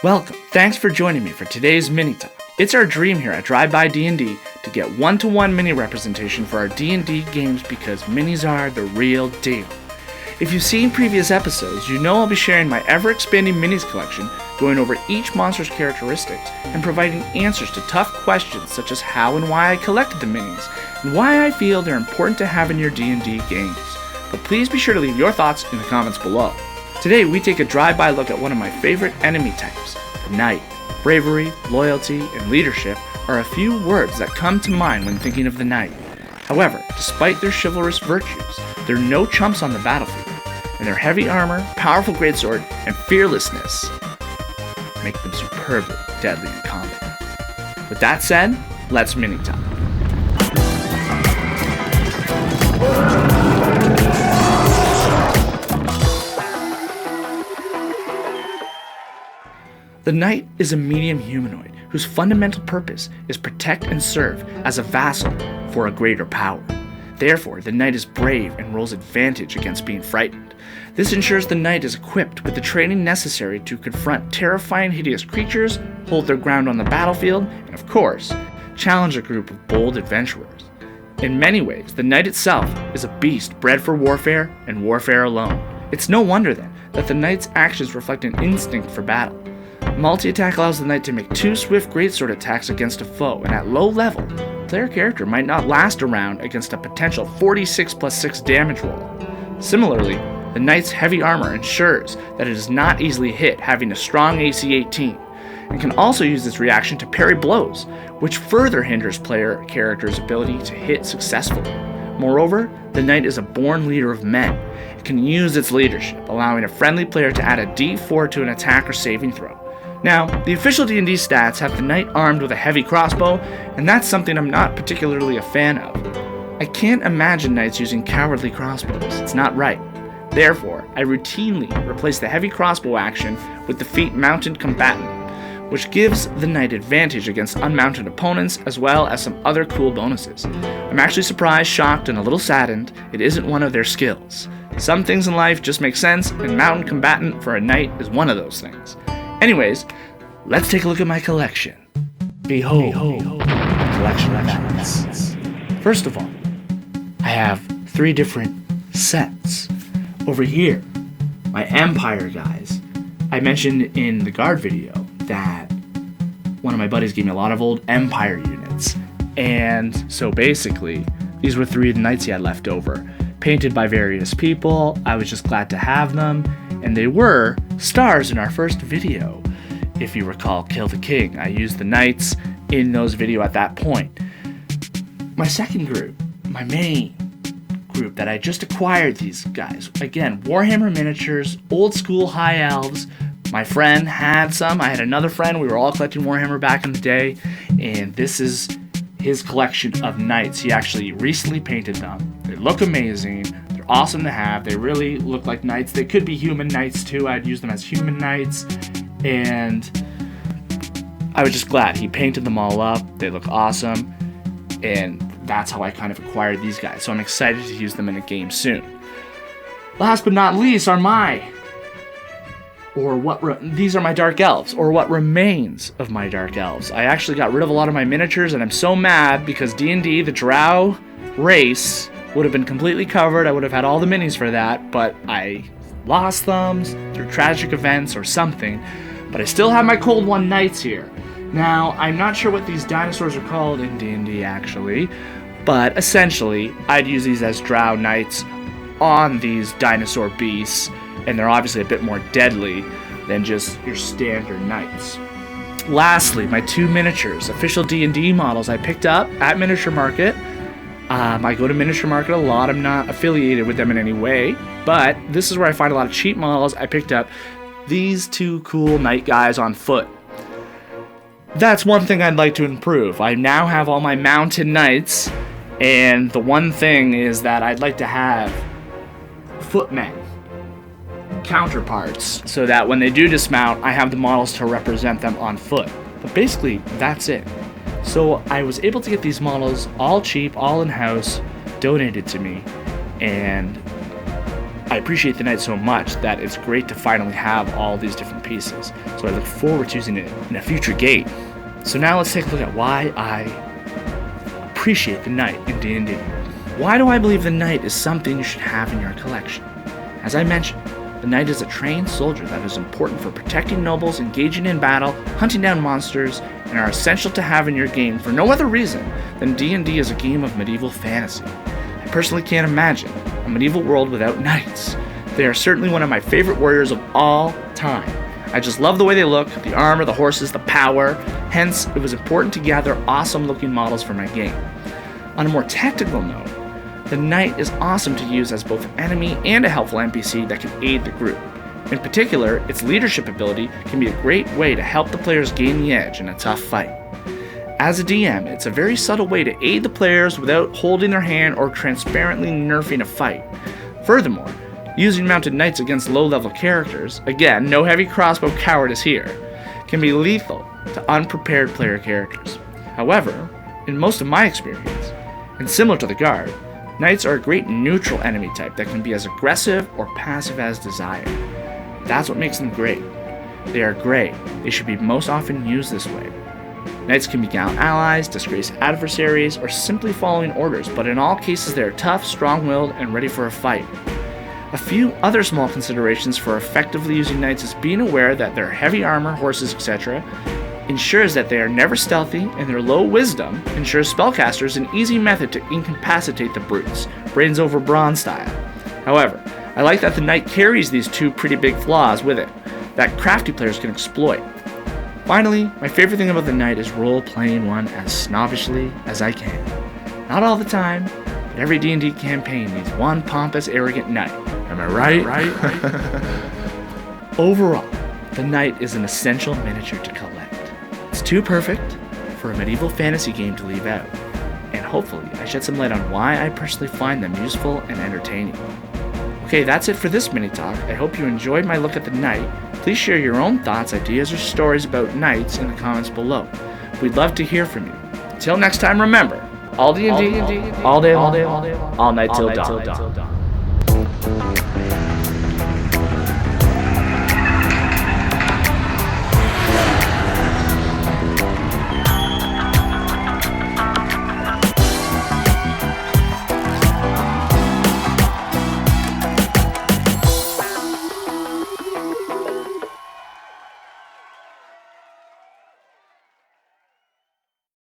Welcome. Thanks for joining me for today's mini talk. It's our dream here at Drive By DND to get one-to-one mini representation for our D&D games because minis are the real deal. If you've seen previous episodes, you know I'll be sharing my ever-expanding minis collection, going over each monster's characteristics, and providing answers to tough questions such as how and why I collected the minis, and why I feel they're important to have in your D&D games. But please be sure to leave your thoughts in the comments below. Today we take a drive-by look at one of my favorite enemy types, the Knight. Bravery, loyalty, and leadership are a few words that come to mind when thinking of the Knight. However, despite their chivalrous virtues, they're no chumps on the battlefield, and their heavy armor, powerful greatsword, and fearlessness make them superbly deadly in combat. With that said, let's mini talk. The Knight is a medium humanoid whose fundamental purpose is protect and serve as a vassal for a greater power. Therefore, the Knight is brave and rolls advantage against being frightened. This ensures the Knight is equipped with the training necessary to confront terrifying, hideous creatures, hold their ground on the battlefield, and of course, challenge a group of bold adventurers. In many ways, the Knight itself is a beast bred for warfare and warfare alone. It's no wonder then that the Knight's actions reflect an instinct for battle. Multi-attack allows the Knight to make 2 swift greatsword attacks against a foe, and at low level, player character might not last a round against a potential 46+6 damage roll. Similarly, the Knight's heavy armor ensures that it is not easily hit, having a strong AC 18, and can also use this reaction to parry blows, which further hinders player character's ability to hit successfully. Moreover, the Knight is a born leader of men. It can use its leadership, allowing a friendly player to add a D4 to an attack or saving throw. Now, the official D&D stats have the Knight armed with a heavy crossbow, and that's something I'm not particularly a fan of. I can't imagine Knights using cowardly crossbows, it's not right. Therefore, I routinely replace the heavy crossbow action with the feat Mounted Combatant, which gives the Knight advantage against unmounted opponents as well as some other cool bonuses. I'm actually surprised, shocked, and a little saddened it isn't one of their skills. Some things in life just make sense, and Mounted Combatant for a Knight is one of those things. Anyways, let's take a look at my collection. Behold, my collection of knights. First of all, I have 3 different sets. Over here, my Empire guys. I mentioned in the guard video that one of my buddies gave me a lot of old Empire units. And so basically, these were 3 of the knights he had left over. Painted by various people, I was just glad to have them. And they were stars in our first video. If you recall Kill the King, I used the knights in those video at that point. My second group, my main group that I just acquired these guys. Again, Warhammer miniatures, old school high elves. My friend had some, I had another friend, we were all collecting Warhammer back in the day, and this is his collection of knights. He actually recently painted them. They look amazing. Awesome to have. They really look like knights. They could be human knights too. I'd use them as human knights, and I was just glad he painted them all up. They look awesome, and that's how I kind of acquired these guys. So I'm excited to use them in a game soon. Last but not least are these are my dark elves, or what remains of my dark elves. I actually got rid of a lot of my miniatures, and I'm so mad because D&D, the Drow race, would have been completely covered. I would have had all the minis for that, but I lost them through tragic events or something. But I still have my Cold One Knights here. Now, I'm not sure what these dinosaurs are called in D&D actually, but essentially, I'd use these as Drow Knights on these dinosaur beasts, and they're obviously a bit more deadly than just your standard knights. Lastly, my 2 miniatures, official D&D models I picked up at Miniature Market. I go to Miniature Market a lot. I'm not affiliated with them in any way, but this is where I find a lot of cheap models. I picked up these 2 cool knight guys on foot. That's one thing I'd like to improve. I now have all my mounted knights, and the one thing is that I'd like to have footmen counterparts so that when they do dismount, I have the models to represent them on foot. But basically, that's it. So I was able to get these models all cheap, all in-house, donated to me, and I appreciate the knight so much that it's great to finally have all these different pieces. So I look forward to using it in a future game. So now let's take a look at why I appreciate the knight in D&D. Why do I believe the knight is something you should have in your collection? As I mentioned, the knight is a trained soldier that is important for protecting nobles, engaging in battle, hunting down monsters, and are essential to have in your game for no other reason than D&D is a game of medieval fantasy. I personally can't imagine a medieval world without knights. They are certainly one of my favorite warriors of all time. I just love the way they look, the armor, the horses, the power. Hence, it was important to gather awesome looking models for my game. On a more technical note, the knight is awesome to use as both an enemy and a helpful NPC that can aid the group. In particular, its leadership ability can be a great way to help the players gain the edge in a tough fight. As a DM, it's a very subtle way to aid the players without holding their hand or transparently nerfing a fight. Furthermore, using mounted knights against low-level characters, again, no heavy crossbow cowardice here, can be lethal to unprepared player characters. However, in most of my experience, and similar to the guard, knights are a great neutral enemy type that can be as aggressive or passive as desired. That's what makes them great. They are great. They should be most often used this way. Knights can be gallant allies, disgraced adversaries, or simply following orders, but in all cases they are tough, strong-willed, and ready for a fight. A few other small considerations for effectively using knights is being aware that their heavy armor, horses, etc. ensures that they are never stealthy, and their low wisdom ensures spellcasters an easy method to incapacitate the brutes, brains over brawn style. However, I like that the knight carries these two pretty big flaws with it that crafty players can exploit. Finally, my favorite thing about the knight is role-playing one as snobbishly as I can. Not all the time, but every D&D campaign needs one pompous, arrogant knight. Am I right? Overall, the knight is an essential miniature to collect. It's too perfect for a medieval fantasy game to leave out, and hopefully I shed some light on why I personally find them useful and entertaining. Okay, that's it for this mini-talk. I hope you enjoyed my look at the knight. Please share your own thoughts, ideas, or stories about knights in the comments below. We'd love to hear from you. Until next time, remember, all D&D, all day long, all night till dawn.